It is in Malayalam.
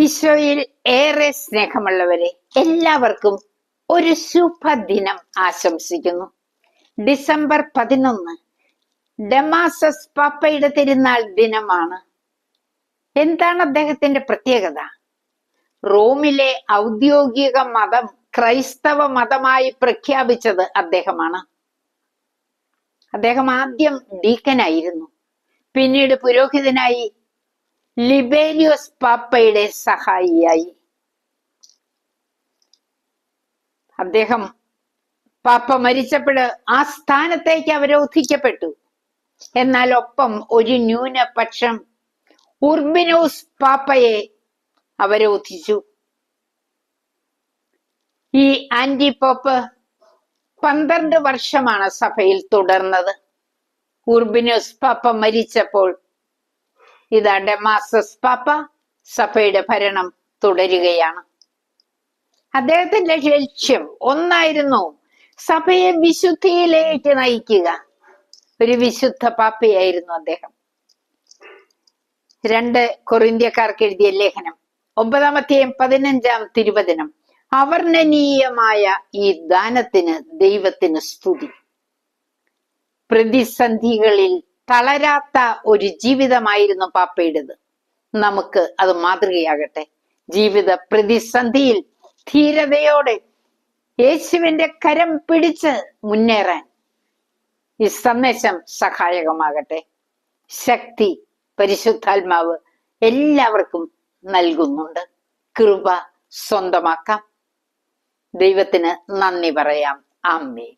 ഈശോയിൽ ഏറെ സ്നേഹമുള്ളവരെ, എല്ലാവർക്കും ഒരു ശുഭദിനം ആശംസിക്കുന്നു. ഡിസംബർ 11 ഡമാസസ് പാപ്പയുടെ തിരുനാൾ ദിനമാണ്. എന്താണ് അദ്ദേഹത്തിന്റെ പ്രത്യേകത? റോമിലെ ഔദ്യോഗിക മതം ക്രൈസ്തവ മതമായി പ്രഖ്യാപിച്ചത് അദ്ദേഹമാണ്. അദ്ദേഹം ആദ്യം ഡീക്കനായിരുന്നു, പിന്നീട് പുരോഹിതനായി, ലിബേരിയോസ് പാപ്പയുടെ സഹായിയായി. അദ്ദേഹം പാപ്പ മരിച്ചപ്പോൾ ആ സ്ഥാനത്തേക്ക് അവരോധിക്കപ്പെട്ടു. എന്നാൽ ഒപ്പം ഒരു ന്യൂനപക്ഷം ഉർബിനോസ് പാപ്പയെ അവരോധിച്ചു. ഈ ആന്റി പോപ്പ് 12 വർഷമാണ് സഭയിൽ തുടർന്നത്. ഉർബിനോസ് പാപ്പ മരിച്ചപ്പോൾ ഇതാ ഡമാസസ് പാപ്പ സഭയുടെ ഭരണം തുടരുകയാണ്. അദ്ദേഹത്തിന്റെ ലക്ഷ്യം ഒന്നായിരുന്നു, സഭയെ വിശുദ്ധിയിലേക്ക് നയിക്കുക. ഒരു വിശുദ്ധ പാപ്പയായിരുന്നു അദ്ദേഹം. 2 കൊറിന്ത്യക്കാർക്ക് എഴുതിയ ലേഖനം 9-15 തിരുവചനം. അവർണ്ണനീയമായ ഈ ദാനത്തിന് ദൈവത്തിന് സ്തുതി. പ്രതിസന്ധികളിൽ തളരാത്ത ഒരു ജീവിതമായിരുന്നു പാപ്പയുടേത്. നമുക്ക് അത് മാതൃകയാകട്ടെ. ജീവിത പ്രതിസന്ധിയിൽ ധീരതയോടെ യേശുവിന്റെ കരം പിടിച്ച് മുന്നേറാൻ ഈ സന്ദേശം സഹായകമാകട്ടെ. ശക്തി പരിശുദ്ധാത്മാവ് എല്ലാവർക്കും നൽകുന്നുണ്ട്. കൃപ സ്വന്തമാക്കാം. ദൈവത്തിന് നന്ദി പറയാം. ആമേൻ.